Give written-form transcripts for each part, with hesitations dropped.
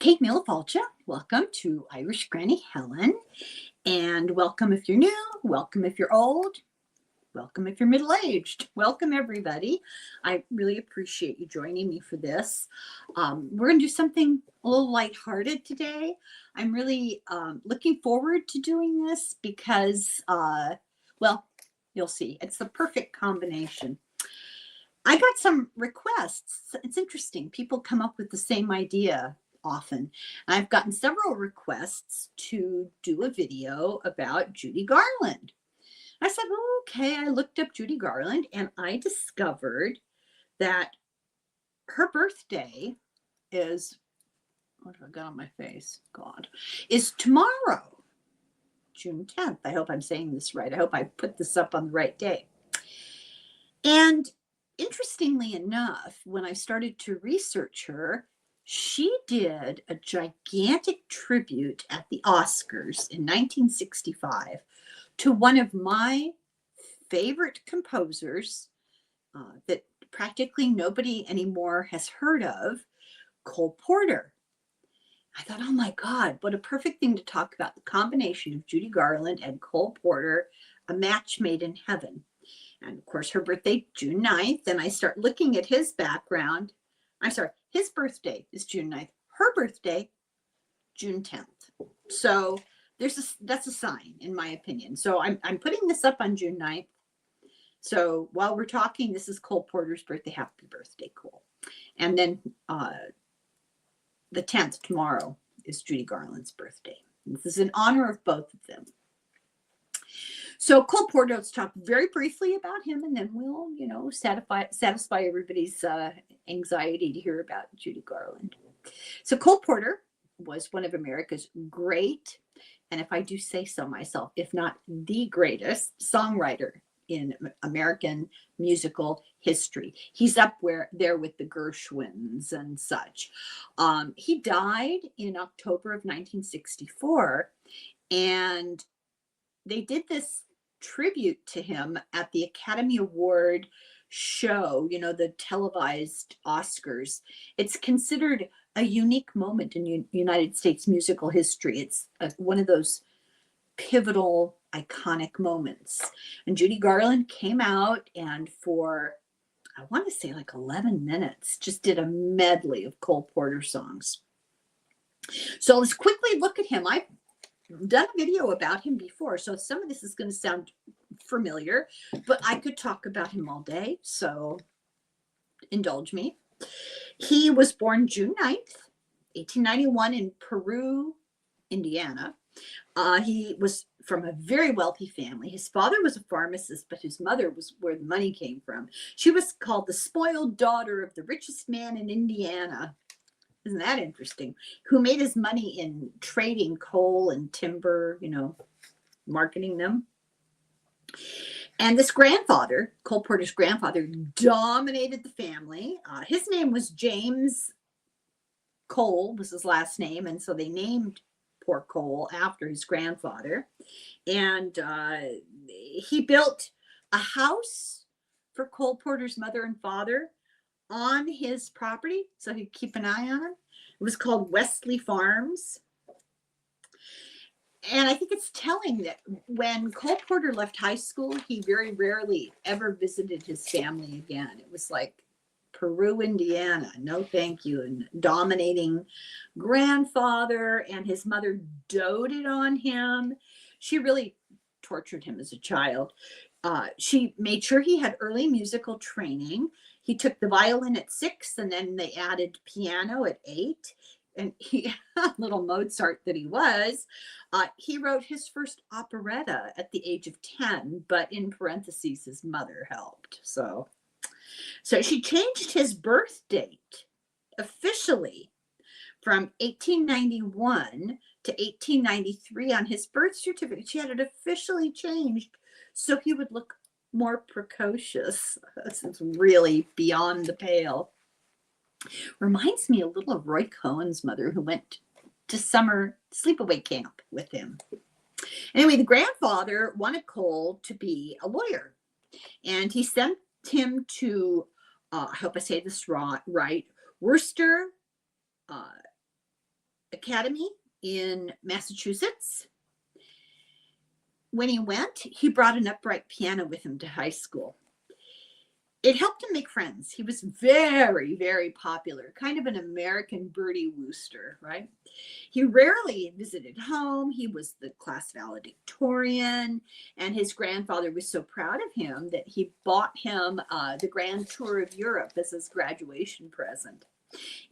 Kate Milifalcha. Welcome to Irish Granny Helen. And welcome if you're new, welcome if you're old, welcome if you're middle-aged. Welcome, everybody. I really appreciate you joining me for this. We're going to do something a little lighthearted today. I'm really looking forward to doing this because, well, you'll see. It's the perfect combination. I got some requests. It's interesting. People come up with the same idea often. I've gotten several requests to do a video about Judy Garland. I said, well, okay. I looked up Judy Garland and I discovered that her birthday is, what have I got on my face? God, is tomorrow, June 10th. I hope I'm saying this right. I hope I put this up on the right day. And interestingly enough, when I started to research her, she did a gigantic tribute at the Oscars in 1965 to one of my favorite composers that practically nobody anymore has heard of, Cole Porter. I thought, oh my God, what a perfect thing to talk about, the combination of Judy Garland and Cole Porter, a match made in heaven. And of course, her birthday, June 9th. And I start looking at his background. I'm sorry, his birthday is June 9th. Her birthday, June 10th. So that's a sign, in my opinion. So I'm putting this up on June 9th. So while we're talking, this is Cole Porter's birthday. Happy birthday, Cole. And then the 10th, tomorrow, is Judy Garland's birthday. This is in honor of both of them. So Cole Porter, let's talk very briefly about him, and then we'll, satisfy everybody's anxiety to hear about Judy Garland. So Cole Porter was one of America's great, and if I do say so myself, if not the greatest songwriter in American musical history. He's up there with the Gershwins and such. He died in October of 1964, and they did this tribute to him at the Academy Award show, the televised Oscars. It's considered a unique moment in United States musical history. It's one of those pivotal, iconic moments. And Judy Garland came out and for, I want to say like 11 minutes, just did a medley of Cole Porter songs. So let's quickly look at him. I've done a video about him before, so some of this is going to sound familiar, but I could talk about him all day, so indulge me. He was born June 9th, 1891 in Peru, Indiana. He was from a very wealthy family. His father was a pharmacist, but his mother was where the money came from. She was called the spoiled daughter of the richest man in Indiana. Isn't that interesting? Who made his money in trading coal and timber, marketing them. And this grandfather, Cole Porter's grandfather, dominated the family. His name was James Cole, was his last name. And so they named poor Cole after his grandfather. And he built a house for Cole Porter's mother and father on his property, so he'd keep an eye on him. It was called Wesley Farms. And I think it's telling that when Cole Porter left high school, he very rarely ever visited his family again. It was like Peru, Indiana, no thank you, and dominating grandfather, and his mother doted on him. She really tortured him as a child. She made sure he had early musical training. He took the violin at 6, and then they added piano at 8. And he, little Mozart that he was, he wrote his first operetta at the age of 10, but in parentheses, his mother helped. So she changed his birth date officially from 1891 to 1893 on his birth certificate. She had it officially changed so he would look more precocious. This is really beyond the pale. Reminds me a little of Roy Cohen's mother, who went to summer sleepaway camp with him. Anyway, the grandfather wanted Cole to be a lawyer, and he sent him to, I hope I say this right, Worcester, Academy in Massachusetts. When he went, he brought an upright piano with him to high school. It helped him make friends. He was very, very popular, kind of an American Bertie Wooster, right? He rarely visited home. He was the class valedictorian, and his grandfather was so proud of him that he bought him the Grand Tour of Europe as his graduation present.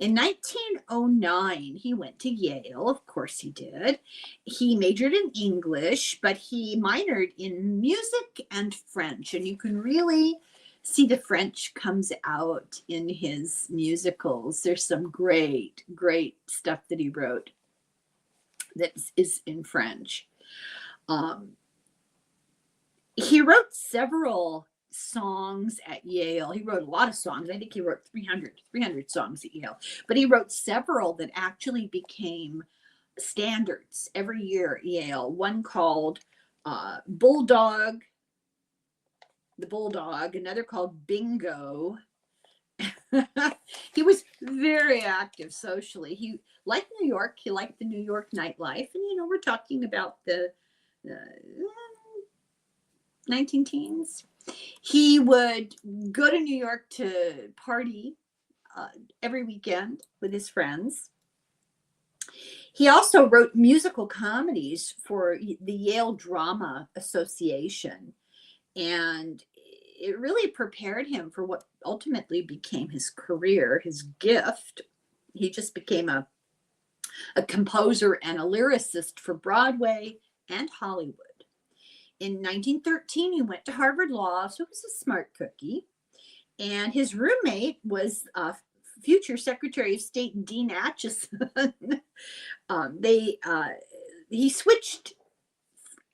In 1909, he went to Yale. Of course he did. He majored in English, but he minored in music and French, and you can really see the French comes out in his musicals. There's some great, great stuff that he wrote that is in French. He wrote several songs at Yale. He wrote a lot of songs. I think he wrote 300 songs at Yale, but he wrote several that actually became standards every year at Yale. One called Bulldog, the Bulldog, another called Bingo. He was very active socially. He liked New York. He liked the New York nightlife. And, you know, we're talking about the 19 teens. He would go to New York to party every weekend with his friends. He also wrote musical comedies for the Yale Drama Association, and it really prepared him for what ultimately became his career, his gift. He just became a composer and a lyricist for Broadway and Hollywood. In 1913, he went to Harvard Law, so he was a smart cookie. And his roommate was future Secretary of State Dean Acheson. He switched.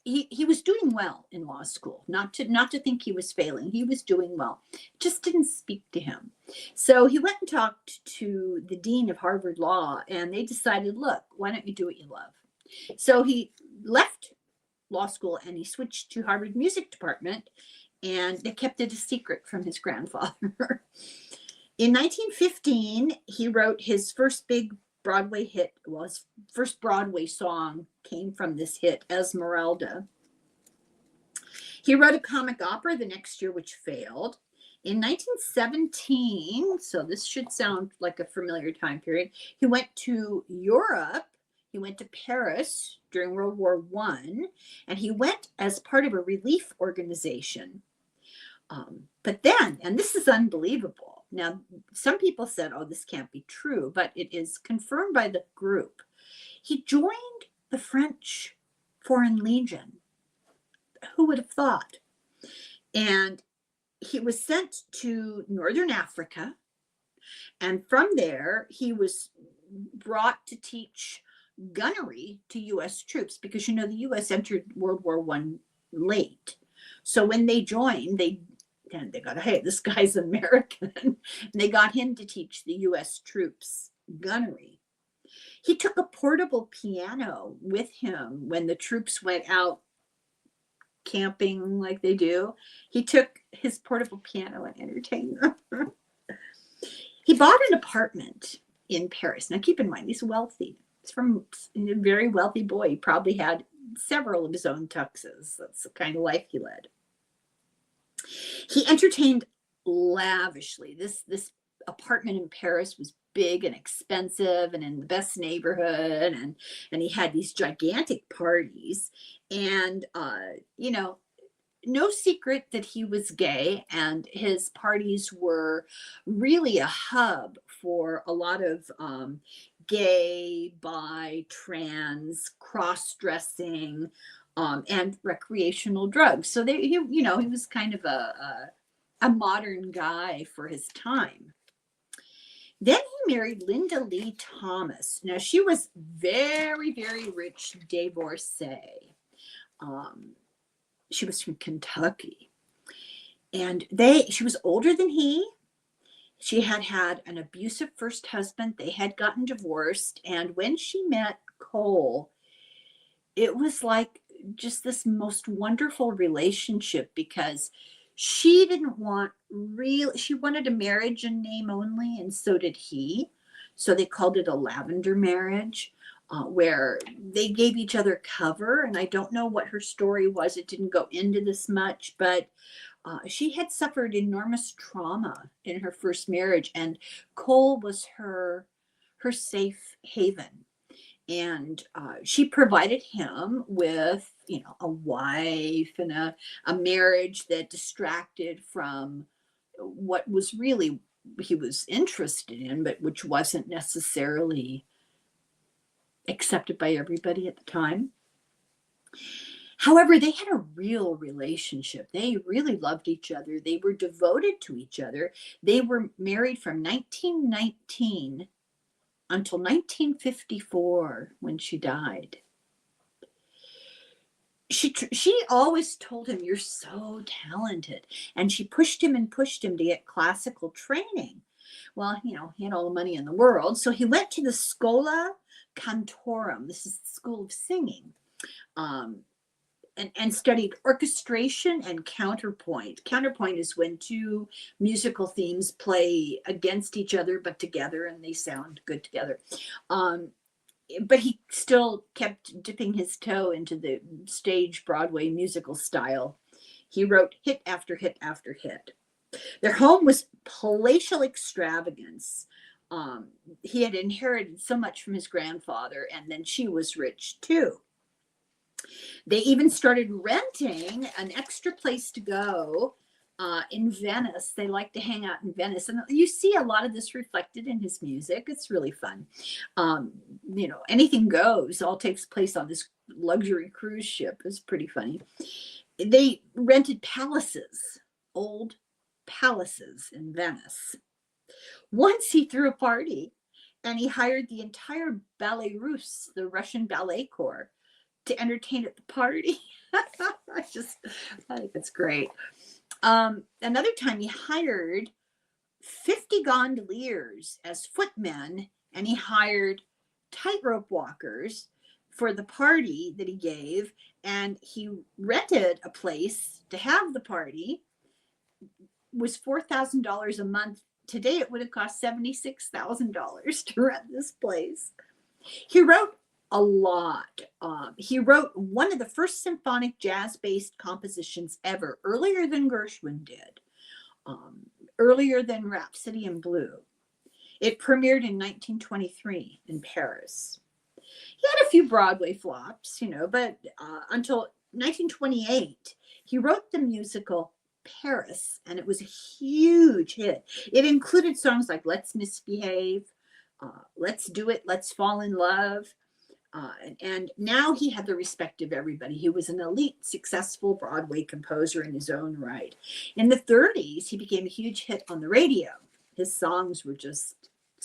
He was doing well in law school. Not to think he was failing. He was doing well. Just didn't speak to him. So he went and talked to the dean of Harvard Law, and they decided, look, why don't you do what you love? So he left law school and he switched to Harvard Music Department, and they kept it a secret from his grandfather. In 1915, he wrote his first big Broadway hit. Well, his first Broadway song came from this hit, Esmeralda. He wrote a comic opera the next year, which failed. In 1917, so this should sound like a familiar time period, he went to Europe. He went to Paris during World War I, and he went as part of a relief organization. But then, and this is unbelievable. Now, some people said, oh, this can't be true, but it is confirmed by the group. He joined the French Foreign Legion. Who would have thought? And he was sent to Northern Africa. And from there, he was brought to teach gunnery to U.S. troops, because, you know, the U.S. entered World War I late. So when they joined, they got, hey, this guy's American. And they got him to teach the U.S. troops gunnery. He took a portable piano with him when the troops went out camping like they do. He took his portable piano and entertained them. He bought an apartment in Paris. Now, keep in mind, he's wealthy. He's from a very wealthy boy. He probably had several of his own tuxes. That's the kind of life he led. He entertained lavishly. This apartment in Paris was big and expensive and in the best neighborhood, and he had these gigantic parties. And you know, no secret that he was gay, and his parties were really a hub for a lot of gay, bi, trans, cross-dressing, and recreational drugs. So he was kind of a modern guy for his time. Then he married Linda Lee Thomas. Now, she was very, very rich divorcee. She was from Kentucky. And she was older than he. She had had an abusive first husband. They had gotten divorced. And when she met Cole, it was like just this most wonderful relationship, because she didn't want she wanted a marriage in name only, and so did he. So they called it a lavender marriage. where they gave each other cover. And I don't know what her story was. It didn't go into this much, but she had suffered enormous trauma in her first marriage, and Cole was her safe haven. And she provided him with, a wife and a marriage that distracted from what was really he was interested in, but which wasn't necessarily accepted by everybody at the time. However, they had a real relationship. They really loved each other. They were devoted to each other. They were married from 1919 until 1954 when she died. She always told him, "You're so talented," and she pushed him to get classical training. Well, he had all the money in the world, so he went to the Schola Cantorum. This is the school of singing. And studied orchestration and counterpoint. Counterpoint is when two musical themes play against each other but together, and they sound good together. But he still kept dipping his toe into the stage Broadway musical style. He wrote hit after hit after hit. Their home was palatial extravagance. He had inherited so much from his grandfather, and then she was rich too. They even started renting an extra place to go in Venice. They like to hang out in Venice. And you see a lot of this reflected in his music. It's really fun. Anything goes, all takes place on this luxury cruise ship. It's pretty funny. They rented palaces, old palaces in Venice. Once he threw a party and he hired the entire Ballet Russe, the Russian ballet corps, to entertain at the party. I think it's great. Another time he hired 50 gondoliers as footmen, and he hired tightrope walkers for the party that he gave, and he rented a place to have the party. It was $4,000 a month. Today it would have cost $76,000 to rent this place. He wrote a lot. He wrote one of the first symphonic jazz-based compositions ever, earlier than Gershwin did, earlier than Rhapsody in Blue. It premiered in 1923 in Paris. He had a few Broadway flops, but until 1928, he wrote the musical Paris, and it was a huge hit. It included songs like Let's Misbehave, Let's Do It, Let's Fall in Love. And now he had the respect of everybody. He was an elite, successful Broadway composer in his own right. In the 30s, he became a huge hit on the radio. His songs were just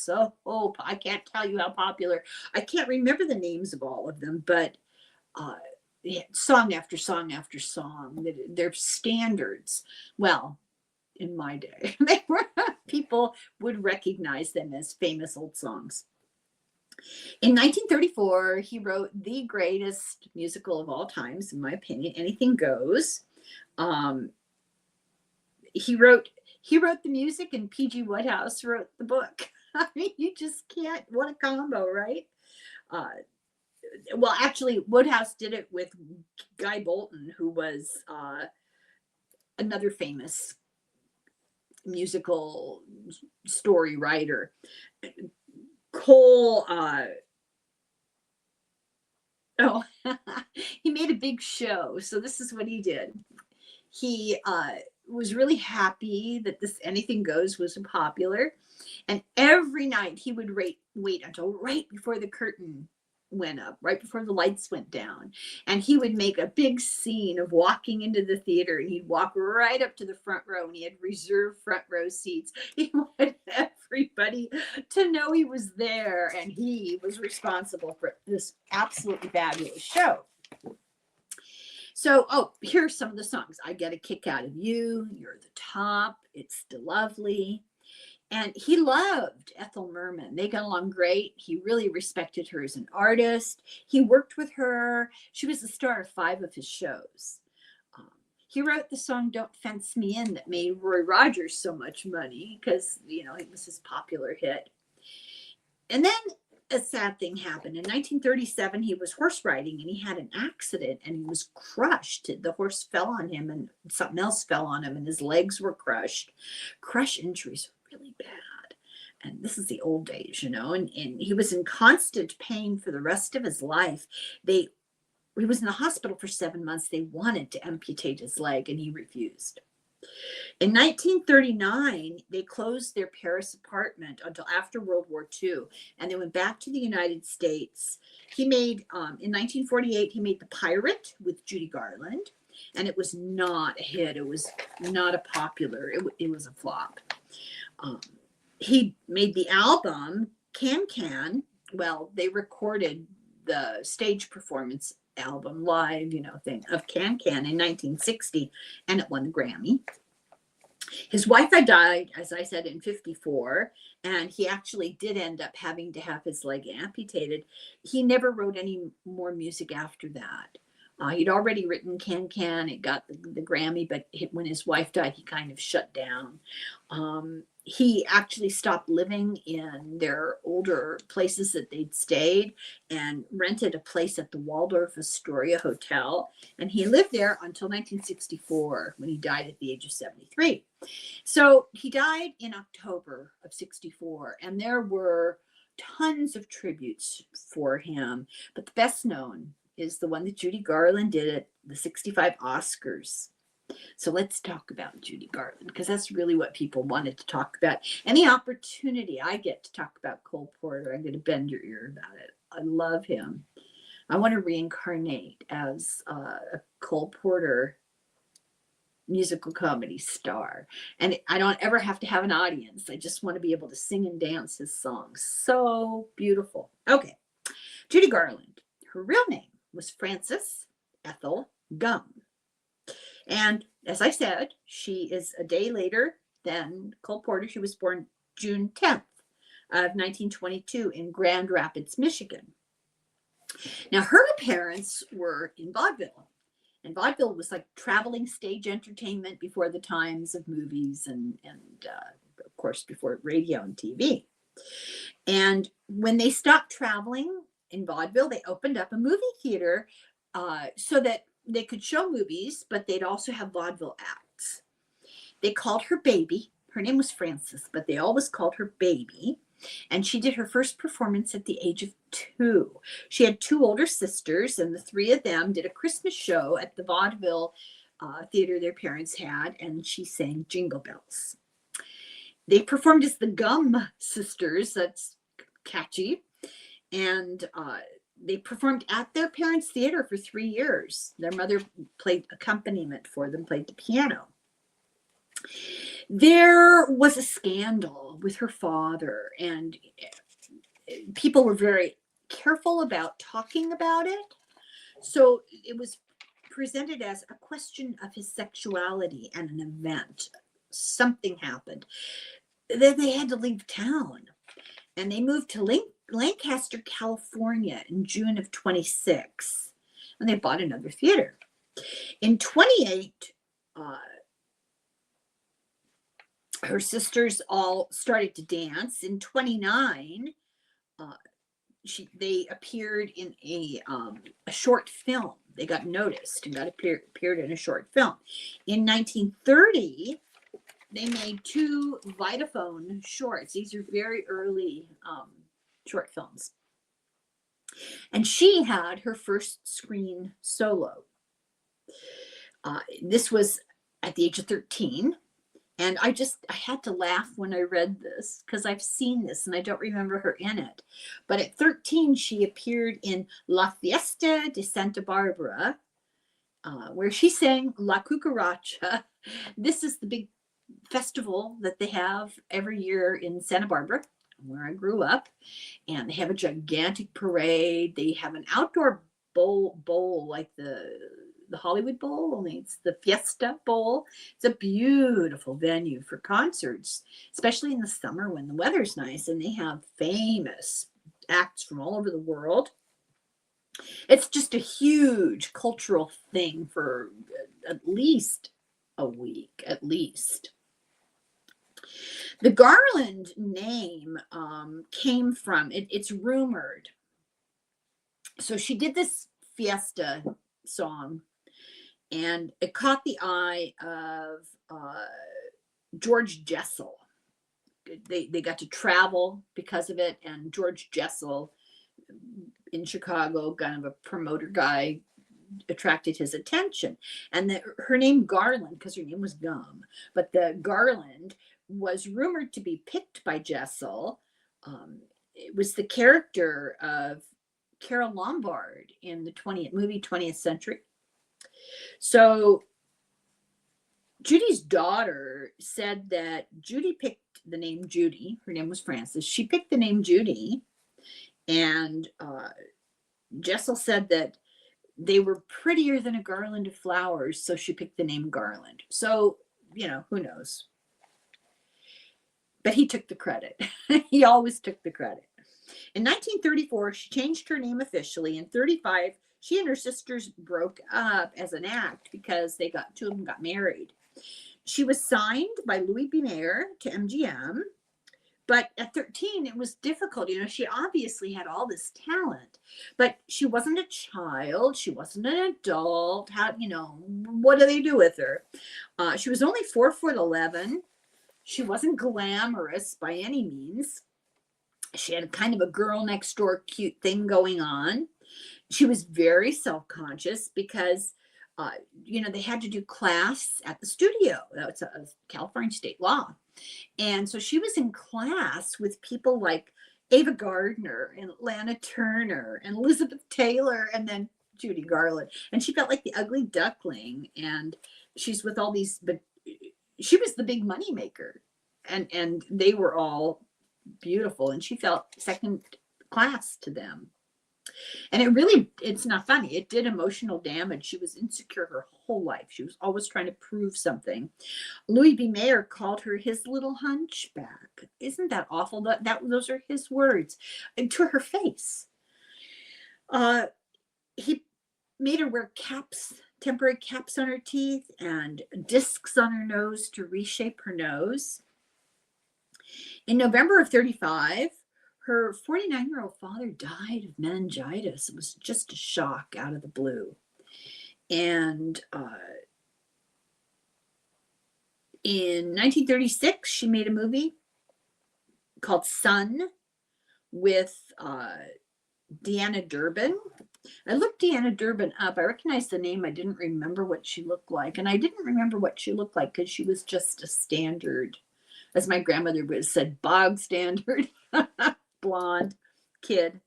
I can't tell you how popular. I can't remember the names of all of them, but song after song after song. They're standards. Well, in my day, people would recognize them as famous old songs. In 1934, he wrote the greatest musical of all times, in my opinion, Anything Goes. He wrote the music, and P.G. Wodehouse wrote the book. I mean, you just can't. What a combo, right? Well, actually, Wodehouse did it with Guy Bolton, who was another famous musical story writer. Cole, he made a big show. So this is what he did. He was really happy that this Anything Goes was popular. And every night he would wait until right before the curtain went up, right before the lights went down. And he would make a big scene of walking into the theater, and he'd walk right up to the front row, and he had reserved front row seats. He wanted everybody to know he was there, and he was responsible for this absolutely fabulous show. So, here's some of the songs. I Get a Kick Out of You, You're the Top, It's Still Lovely. And he loved Ethel Merman. They got along great. He really respected her as an artist. He worked with her. She was the star of 5 of his shows. He wrote the song Don't Fence Me In that made Roy Rogers so much money because, it was his popular hit. And then a sad thing happened. In 1937, he was horse riding and he had an accident and he was crushed. The horse fell on him and something else fell on him and his legs were crushed. Crush injuries are really bad. And this is the old days, you know, and he was in constant pain for the rest of his life. He was in the hospital for 7 months. They wanted to amputate his leg and he refused. In 1939, they closed their Paris apartment until after World War II, and they went back to the United States. He made, in 1948, he made The Pirate with Judy Garland, and it was not a hit. It was not a popular, it was a flop. He made the album Can Can. Well, they recorded the stage performance album live, you know, thing of Can Can in 1960, and it won the Grammy. His wife had died, as I said, in 54, and he actually did end up having to have his leg amputated. He never wrote any more music after that. He'd already written Can Can. It got the Grammy, but when his wife died, he kind of shut down. He actually stopped living in their older places that they'd stayed and rented a place at the Waldorf Astoria Hotel. And he lived there until 1964 when he died at the age of 73. So he died in October of 64, and there were tons of tributes for him. But the best known is the one that Judy Garland did at the 65 Oscars. So let's talk about Judy Garland, because that's really what people wanted to talk about. Any opportunity I get to talk about Cole Porter, I'm going to bend your ear about it. I love him. I want to reincarnate as a Cole Porter musical comedy star. And I don't ever have to have an audience. I just want to be able to sing and dance his songs. So beautiful. Okay. Judy Garland. Her real name was Frances Ethel Gum. And as I said, she is a day later than Cole Porter. She was born June 10th of 1922 in Grand Rapids, Michigan. Now, her parents were in vaudeville. And vaudeville was like traveling stage entertainment before the times of movies and of course, before radio and TV. And when they stopped traveling in vaudeville, they opened up a movie theater so that they could show movies, but they'd also have vaudeville acts. They called her Baby. Her name was Frances, but they always called her Baby. And she did her first performance at the age of 2. She had 2 older sisters, and the 3 of them did a Christmas show at the vaudeville theater their parents had, and she sang Jingle Bells. They performed as the Gum Sisters. That's catchy. And they performed at their parents' theater for 3 years. Their mother played accompaniment for them, played the piano. There was a scandal with her father, and people were very careful about talking about it. So it was presented as a question of his sexuality and an event. Something happened. Then they had to leave town, and they moved to Lancaster, California in June of 26, and they bought another theater. In 28, her sisters all started to dance. In 29, they appeared in a short film. They got noticed and appeared in a short film. In 1930, they made 2 Vitaphone shorts. These are very early short films. And she had her first screen solo. This was at the age of 13. And I had to laugh when I read this because I've seen this and I don't remember her in it. But at 13, she appeared in La Fiesta de Santa Barbara, where she sang La Cucaracha. This is the big festival that they have every year in Santa Barbara, where I grew up. And they have a gigantic parade. They have an outdoor bowl like the Hollywood Bowl, only it's the Fiesta Bowl. It's a beautiful venue for concerts, especially in the summer when the weather's nice, and they have famous acts from all over the world. It's just a huge cultural thing for at least a week, at least. The Garland name came from, it's rumored. So she did this Fiesta song, and it caught the eye of George Jessel. They got to travel because of it, and George Jessel in Chicago, kind of a promoter guy, attracted his attention. And her name Garland, because her name was Gum, but the Garland was rumored to be picked by Jessel. It was the character of Carol Lombard in the movie 20th Century. So Judy's daughter said that Judy picked the name Judy. Her name was Frances. She picked the name Judy, and Jessel said that they were prettier than a garland of flowers, so she picked the name Garland. So, who knows? But he took the credit. He always took the credit. In 1934, she changed her name officially. In 35, she and her sisters broke up as an act because two of them got married. She was signed by Louis B. Mayer to MGM, but at 13, it was difficult. She obviously had all this talent, but she wasn't a child. She wasn't an adult. What do they do with her? She was only 4'11". She wasn't glamorous by any means. She had kind of a girl next door cute thing going on. She was very self-conscious because, they had to do class at the studio. That's a California state law. And so she was in class with people like Ava Gardner and Lana Turner and Elizabeth Taylor and then Judy Garland. And she felt like the ugly duckling. And she's with all these, but she was the big money maker. And they were all beautiful. And she felt second class to them. And it's not funny. It did emotional damage. She was insecure her whole life. She was always trying to prove something. Louis B. Mayer called her his little hunchback. Isn't that awful? Those are his words to her face. He made her wear temporary caps on her teeth and discs on her nose to reshape her nose. In November of 35, her 49-year-old father died of meningitis. It was just a shock out of the blue. And in 1936, she made a movie called Sun with Deanna Durbin. I looked Deanna Durbin up. I recognized the name. I didn't remember what she looked like. And I didn't remember what she looked like because she was just a standard, as my grandmother would have said, bog standard blonde kid.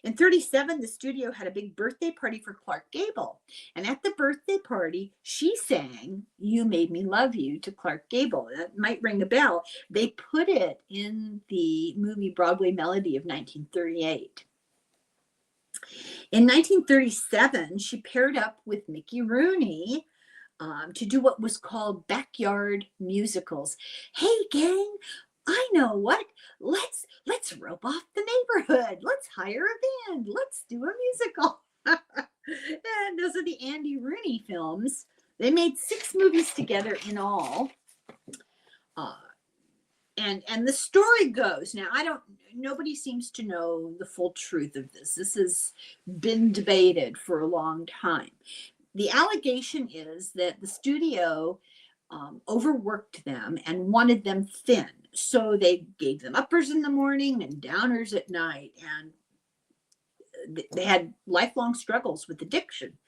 In 37, the studio had a big birthday party for Clark Gable. And at the birthday party, she sang You Made Me Love You to Clark Gable. That might ring a bell. They put it in the movie Broadway Melody of 1938. In 1937, she paired up with Mickey Rooney to do what was called backyard musicals. Hey, gang, I know what. Let's rope off the neighborhood. Let's hire a band. Let's do a musical. And those are the Andy Rooney films. They made 6 movies together in all. And the story goes, now nobody seems to know the full truth of this. This has been debated for a long time. The allegation is that the studio overworked them and wanted them thin. So they gave them uppers in the morning and downers at night. And they had lifelong struggles with addiction.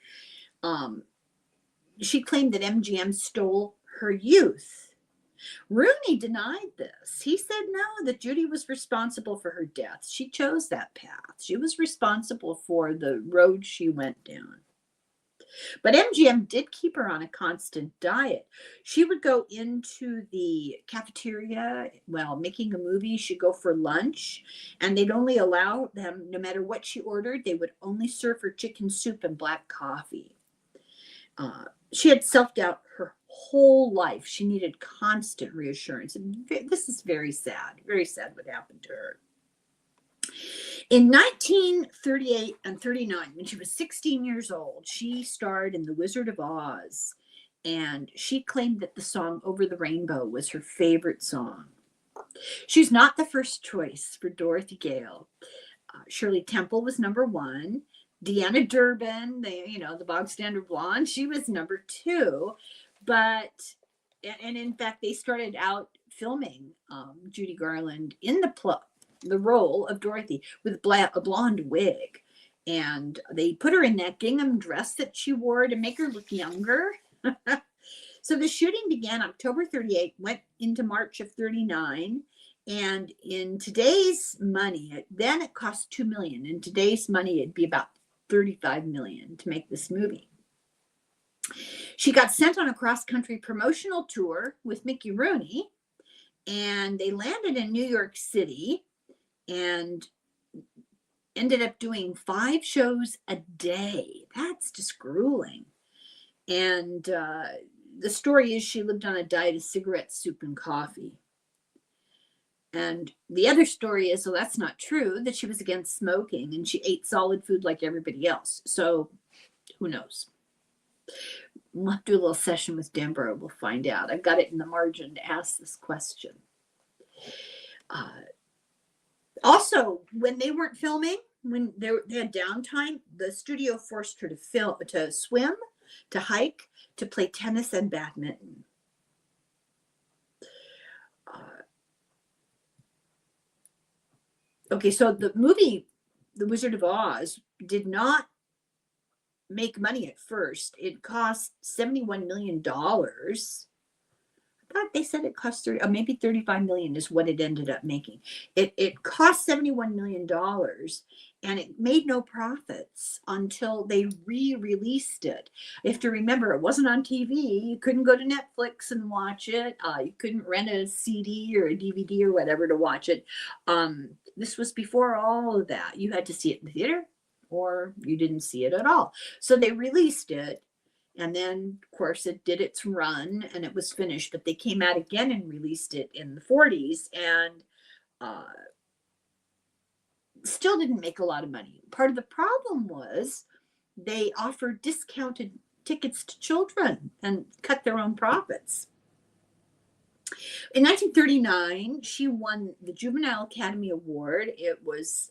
She claimed that MGM stole her youth. Rooney denied this. He said no, that Judy was responsible for her death. She chose that path. She was responsible for the road she went down. But MGM did keep her on a constant diet. She would go into the cafeteria while making a movie. She'd go for lunch, and they'd only allow them, no matter what she ordered, they would only serve her chicken soup and black coffee. She had self-doubt her whole life. She needed constant reassurance. And this is very sad what happened to her. In 1938 and 39, when she was 16 years old, she starred in The Wizard of Oz, and she claimed that the song Over the Rainbow was her favorite song. She's not the first choice for Dorothy Gale. Shirley Temple was number one. Deanna Durbin, the bog standard blonde, she was number two. But, and in fact, they started out filming Judy Garland in the role of Dorothy with a blonde wig. And they put her in that gingham dress that she wore to make her look younger. So the shooting began October 38, went into March of 39. And in today's money, then it cost $2 million. In today's money, it'd be about $35 million to make this movie. She got sent on a cross-country promotional tour with Mickey Rooney, and they landed in New York City and ended up doing 5 shows a day. That's just grueling. And the story is she lived on a diet of cigarettes, soup, and coffee. And the other story is, that's not true, that she was against smoking and she ate solid food like everybody else. So who knows? We'll have to do a little session with Deborah. We'll find out. I've got it in the margin to ask this question. Also, when they weren't filming, when they had downtime, the studio forced her to swim, to hike, to play tennis and badminton. Okay, so the movie, The Wizard of Oz, did not make money at first. It cost $71 million. I thought they said it cost maybe $35 million is what it ended up making. It cost $71 million, and it made no profits until they re-released it. You have to remember, it wasn't on TV. You couldn't go to Netflix and watch it. You couldn't rent a CD or a DVD or whatever to watch it. This was before all of that. You had to see it in the theater or you didn't see it at all. So they released it. And then, of course, it did its run and it was finished. But they came out again and released it in the 40s and still didn't make a lot of money. Part of the problem was they offered discounted tickets to children and cut their own profits. In 1939, she won the Juvenile Academy Award. It was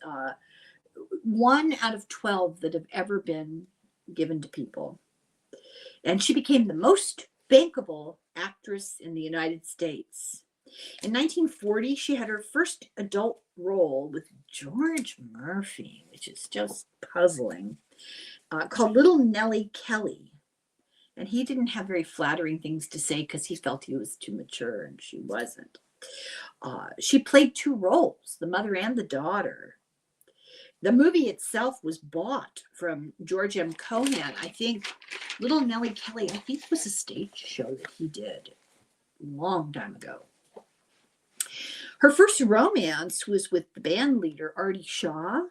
1 out of 12 that have ever been given to people. And she became the most bankable actress in the United States. In 1940, she had her first adult role with George Murphy, which is just puzzling, called Little Nellie Kelly. And he didn't have very flattering things to say because he felt he was too mature and she wasn't. She played 2 roles, the mother and the daughter. The movie itself was bought from George M. Cohan. I think Little Nellie Kelly, I think it was a stage show that he did a long time ago. Her first romance was with the band leader, Artie Shaw.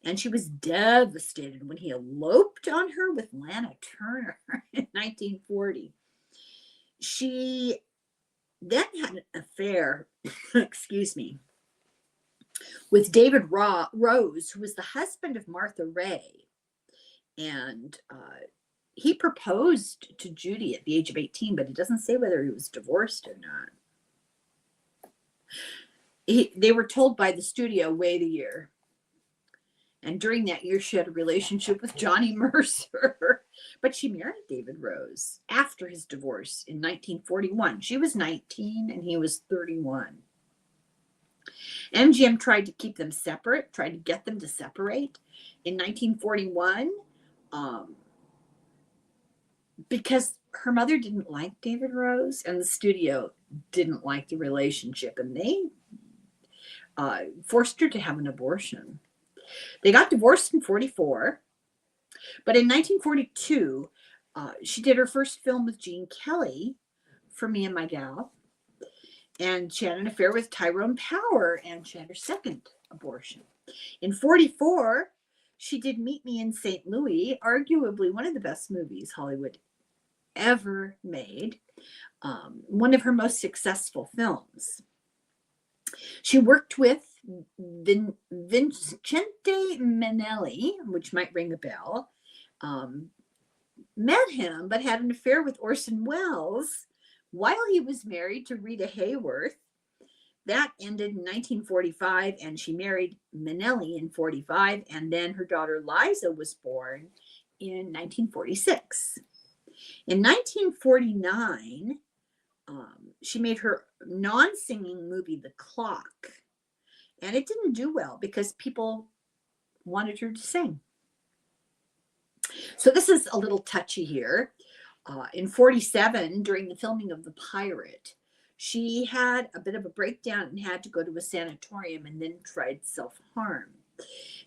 And she was devastated when he eloped on her with Lana Turner in 1940. She then had an affair, with David Rose, who was the husband of Martha Ray. And he proposed to Judy at the age of 18, but it doesn't say whether he was divorced or not. They were told by the studio, wait a year. And during that year, she had a relationship with Johnny Mercer. But she married David Rose after his divorce in 1941. She was 19 and he was 31. MGM tried to keep them separate, tried to get them to separate in 1941 because her mother didn't like David Rose and the studio didn't like the relationship. And they forced her to have an abortion. They got divorced in 1944, but in 1942, she did her first film with Gene Kelly, For Me and My Gal, and she had an affair with Tyrone Power, and she had her second abortion. In 1944, she did Meet Me in St. Louis, arguably one of the best movies Hollywood ever made, one of her most successful films. She worked with Vincente Minnelli, which might ring a bell, met him, but had an affair with Orson Welles while he was married to Rita Hayworth. that ended in 1945, and she married Minnelli in 45, and then her daughter Liza was born in 1946. In 1949, she made her non-singing movie, The Clock, and it didn't do well because people wanted her to sing. So this is a little touchy here. In 47, during the filming of The Pirate, she had a bit of a breakdown and had to go to a sanatorium and then tried self-harm.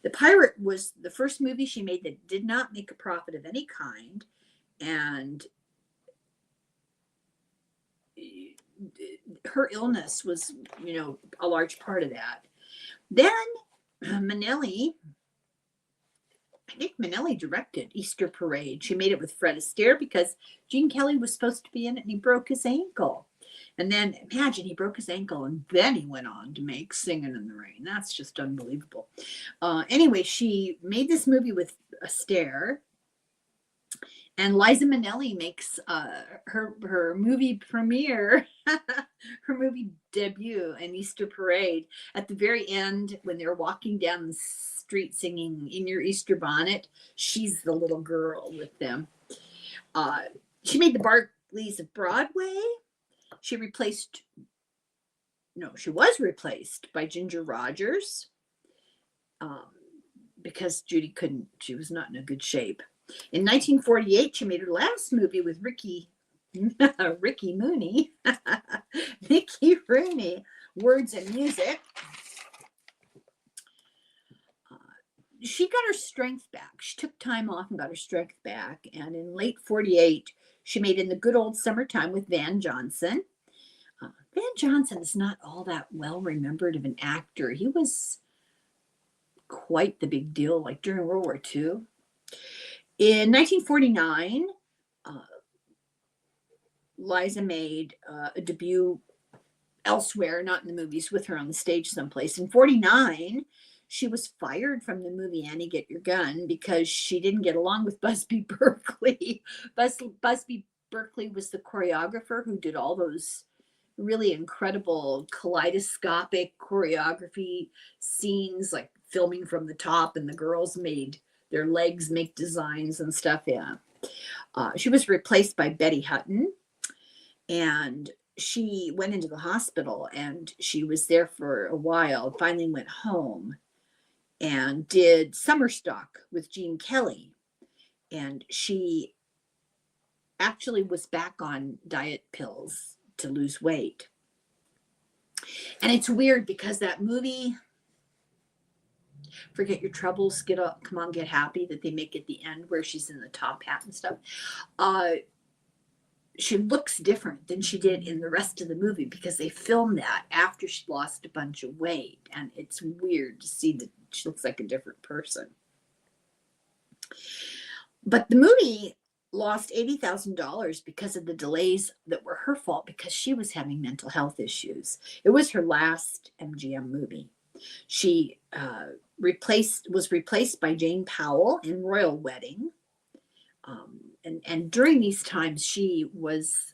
The Pirate was the first movie she made that did not make a profit of any kind, and her illness was, a large part of that. Then Minnelli directed Easter Parade. She made it with Fred Astaire because Gene Kelly was supposed to be in it, and he broke his ankle. And then imagine, he broke his ankle and then he went on to make Singing in the Rain. That's just unbelievable. Anyway, she made this movie with Astaire, and Liza Minnelli makes her movie premiere, her movie debut in Easter Parade. At the very end, when they're walking down the street singing "In Your Easter Bonnet," she's the little girl with them. She made the Barkleys of Broadway. She was replaced by Ginger Rogers because Judy she was not in a good shape. In 1948, she made her last movie with Ricky Mooney, Mickey Rooney, Words and Music. She got her strength back. She took time off and got her strength back. And in late 48, she made In the Good Old Summertime with Van Johnson. Van Johnson is not all that well remembered of an actor. He was quite the big deal, like during World War II. In 1949, Liza made a debut elsewhere, not in the movies, with her on the stage someplace. In 49, she was fired from the movie Annie, Get Your Gun because she didn't get along with Busby Berkeley. Busby Berkeley was the choreographer who did all those really incredible kaleidoscopic choreography scenes, like filming from the top, and the girls made their legs make designs and stuff. Yeah. She was replaced by Betty Hutton, and she went into the hospital, and she was there for a while, finally went home and did Summer Stock with Gene Kelly. And she actually was back on diet pills to lose weight. And it's weird because that movie, Forget Your Troubles, Get Up, Come On, Get Happy, that they make at the end where she's in the top hat and stuff, she looks different than she did in the rest of the movie because they filmed that after she lost a bunch of weight, and it's weird to see that she looks like a different person. But the movie lost $80,000 because of the delays that were her fault because she was having mental health issues. It was her last MGM movie. She was replaced by Jane Powell in Royal Wedding. And during these times, she was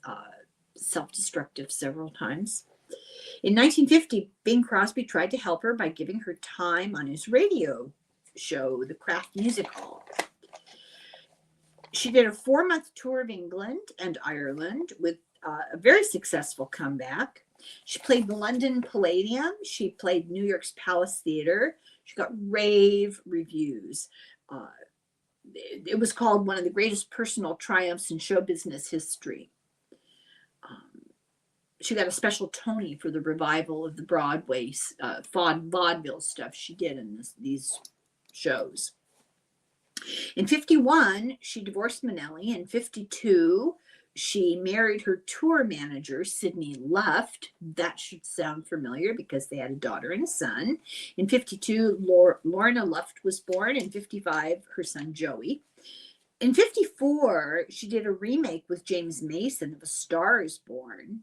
self-destructive several times. In 1950, Bing Crosby tried to help her by giving her time on his radio show, The Kraft Music Hall. She did a 4-month tour of England and Ireland with a very successful comeback. She played the London Palladium. She played New York's Palace Theater. She got rave reviews. It was called one of the greatest personal triumphs in show business history. She got a special Tony for the revival of the Broadway vaudeville stuff she did in these shows. In 51, she divorced Minnelli. In 52, she married her tour manager, Sidney Luft. That should sound familiar because they had a daughter and a son. In 52, Lorna Luft was born. In 55, her son Joey. In 54, she did a remake with James Mason of A Star is Born,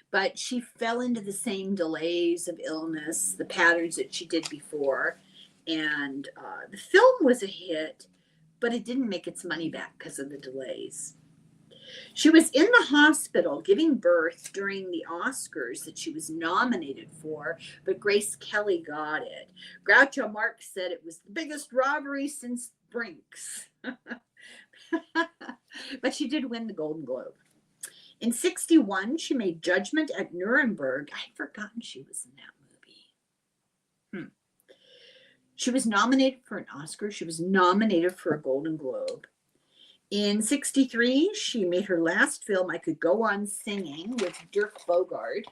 but she fell into the same delays of illness, the patterns that she did before. And the film was a hit, but it didn't make its money back because of the delays. She was in the hospital giving birth during the Oscars that she was nominated for, but Grace Kelly got it. Groucho Marx said it was the biggest robbery since Brinks. But she did win the Golden Globe. In 1961, she made Judgment at Nuremberg. I had forgotten she was in that movie. She was nominated for an Oscar. She was nominated for a Golden Globe. In 1963, she made her last film, I Could Go On Singing, with Dirk Bogarde.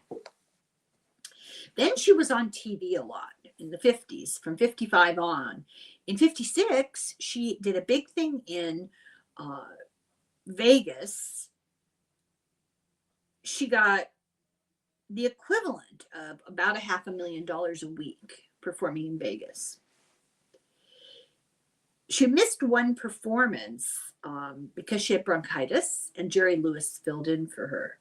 Then she was on TV a lot in the 50s, from 55 on. In 56, she did a big thing in Vegas. She got the equivalent of about $500,000 a week performing in Vegas. She missed one performance because she had bronchitis, and Jerry Lewis filled in for her.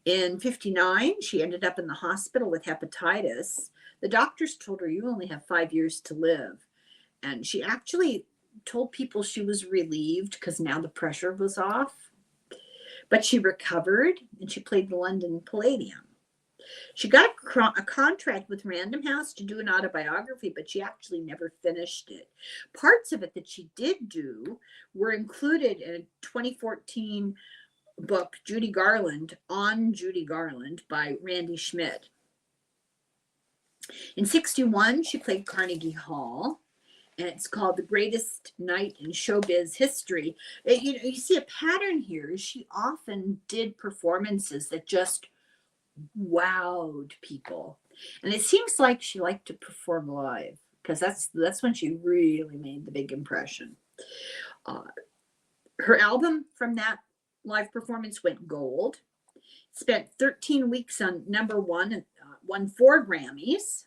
In 1959, she ended up in the hospital with hepatitis. The doctors told her, you only have 5 years to live. And she actually told people she was relieved because now the pressure was off. But she recovered, and she played the London Palladium. She got a contract with Random House to do an autobiography, but she actually never finished it. Parts of it that she did do were included in a 2014 book, Judy Garland, on Judy Garland, by Randy Schmidt. In 1961, she played Carnegie Hall, and it's called The Greatest Night in Showbiz History. You see a pattern here. She often did performances that just wowed people, and it seems like she liked to perform live because that's when she really made the big impression. Her album from that live performance went gold. Spent 13 weeks on #1 and won 4 Grammys.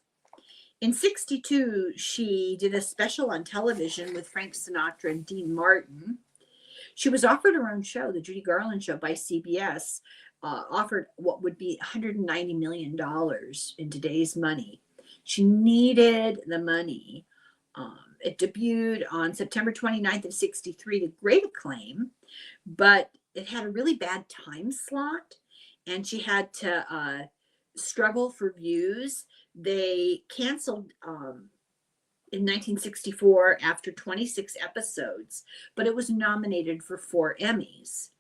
In 1962, she did a special on television with Frank Sinatra and Dean Martin. She was offered her own show, the Judy Garland Show, by CBS, offered what would be $190 million in today's money. She needed the money. It debuted on September 29th of 1963 to great acclaim, but it had a really bad time slot, and she had to struggle for views. They canceled in 1964 after 26 episodes, but it was nominated for 4 Emmys.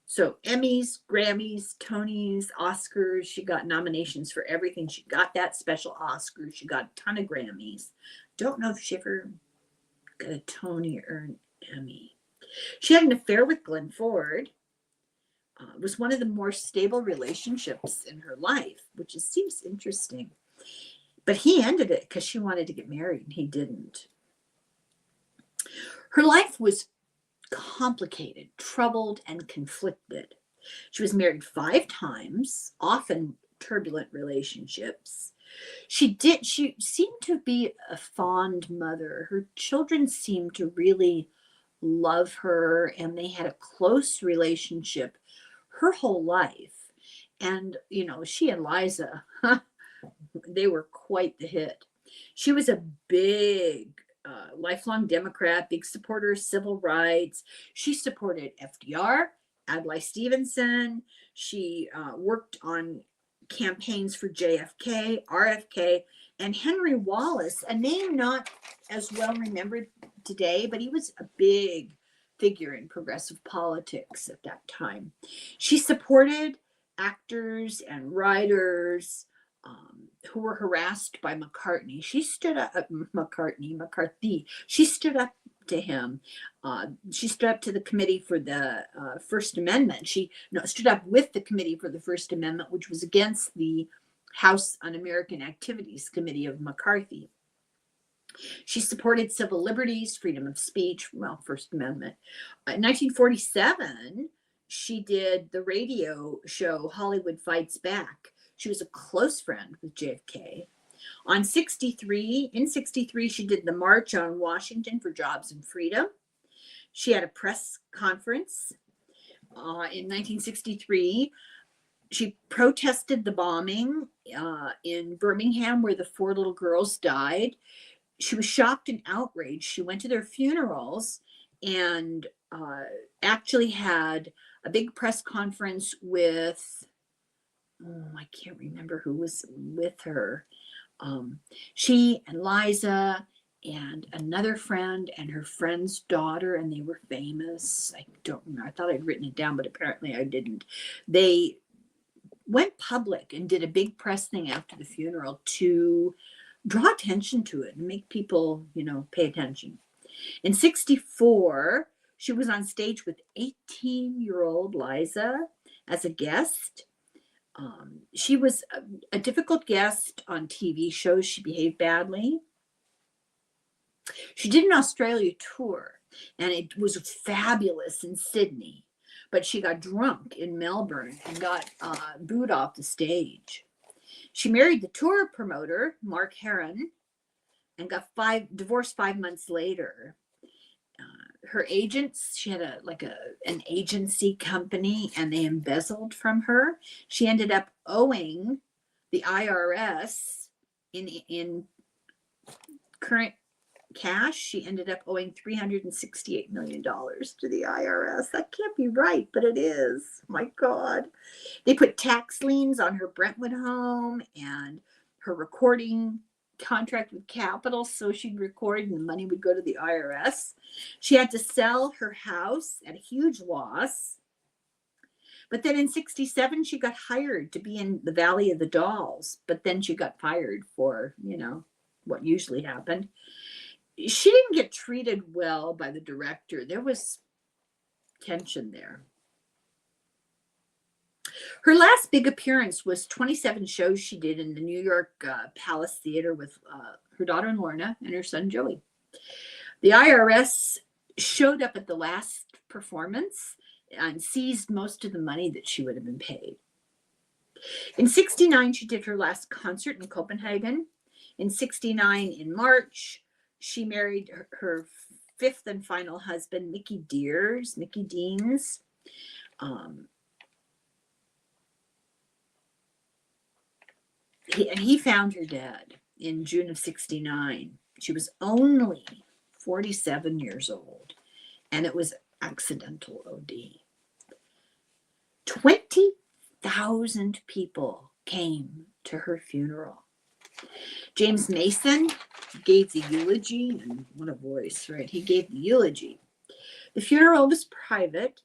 So Emmys, Grammys, Tonys, Oscars, she got nominations for everything. She got that special Oscar. She got a ton of Grammys. Don't know if she ever got a Tony or an Emmy. She had an affair with Glenn Ford. It was one of the more stable relationships in her life, which seems interesting. But he ended it because she wanted to get married, and he didn't. Her life was complicated, troubled, and conflicted. She was married 5 times, often turbulent relationships. She seemed to be a fond mother. Her children seemed to really love her, and they had a close relationship her whole life. And, she and Liza, they were quite the hit. She was a big lifelong Democrat, big supporter of civil rights. She supported FDR, Adlai Stevenson. She worked on campaigns for JFK, RFK, and Henry Wallace, a name not as well remembered today, but he was a big figure in progressive politics at that time. She supported actors and writers who were harassed by McCartney. She stood up McCarthy. She stood up to him. She stood up to the committee for the First Amendment. She stood up with the committee for the First Amendment, which was against the House Un-American Activities Committee of McCarthy. She supported civil liberties, freedom of speech, First Amendment. In 1947, she did the radio show Hollywood Fights Back. She was a close friend with JFK. In 1963, she did the March on Washington for Jobs and Freedom. She had a press conference in 1963. She protested the bombing in Birmingham where the 4 little girls died. She was shocked and outraged. She went to their funerals, and actually had a big press conference with, oh, I can't remember who was with her. She and Liza and another friend and her friend's daughter, and they were famous. I don't remember. I thought I'd written it down, but apparently I didn't. They went public and did a big press thing after the funeral to draw attention to it and make people, pay attention. In 1964, she was on stage with 18-year-old Liza as a guest. She was a difficult guest on TV shows. She behaved badly. She did an Australia tour, and it was fabulous in Sydney, but she got drunk in Melbourne and got booed off the stage. She married the tour promoter, Mark Heron, and got divorced 5 months later. Her agents, she had an agency company, and they embezzled from her. She ended up owing the IRS in current cash. She ended up owing $368 million to the IRS. That can't be right, but it is. My God. They put tax liens on her Brentwood home and her recording contract with Capitol, so she'd record and the money would go to the IRS. She had to sell her house at a huge loss. But then in 1967, she got hired to be in the Valley of the Dolls, but then she got fired for, what usually happened. She didn't get treated well by the director. There was tension there. Her last big appearance was 27 shows she did in the New York Palace Theater with her daughter Lorna and her son Joey. The IRS showed up at the last performance and seized most of the money that she would have been paid. In 1969, she did her last concert in Copenhagen. In 1969, in March, she married her fifth and final husband, Mickey Deans. He found her dead in June of 1969. She was only 47 years old, and it was accidental OD. 20,000 people came to her funeral. James Mason gave the eulogy, and what a voice, right? He gave the eulogy. The funeral was private.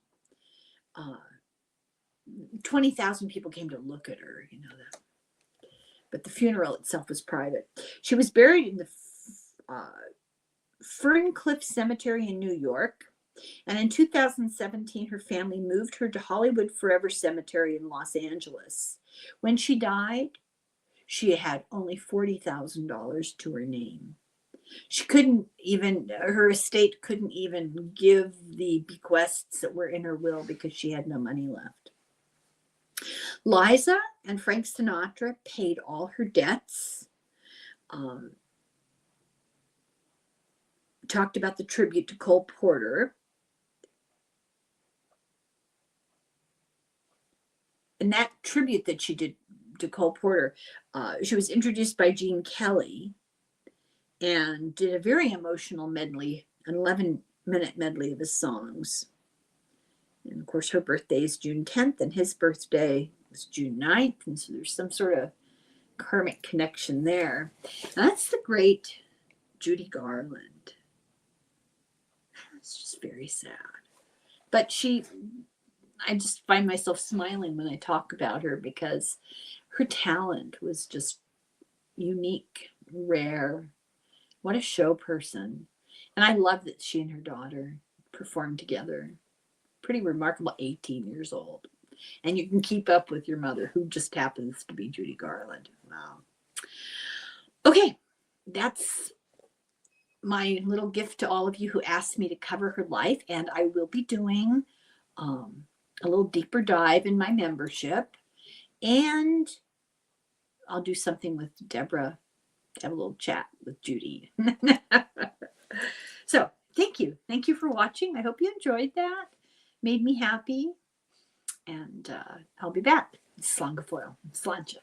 20,000 people came to look at her, that. But the funeral itself was private. She was buried in the Ferncliff Cemetery in New York. And in 2017, her family moved her to Hollywood Forever Cemetery in Los Angeles. When she died, she had only $40,000 to her name. Her estate couldn't even give the bequests that were in her will because she had no money left. Liza and Frank Sinatra paid all her debts. Talked about the tribute to Cole Porter. And that tribute that she did to Cole Porter, she was introduced by Gene Kelly and did a very emotional medley, an 11-minute medley of his songs. And of course, her birthday is June 10th, and his birthday was June 9th. And so there's some sort of karmic connection there. And that's the great Judy Garland. It's just very sad. But I just find myself smiling when I talk about her because her talent was just unique, rare. What a show person. And I love that she and her daughter performed together. Pretty remarkable, 18 years old. And you can keep up with your mother, who just happens to be Judy Garland. Wow. Okay, that's my little gift to all of you who asked me to cover her life. And I will be doing a little deeper dive in my membership. And I'll do something with Deborah, have a little chat with Judy. So thank you. Thank you for watching. I hope you enjoyed that. Made me happy. And I'll be back. Slangafoil. Slancha.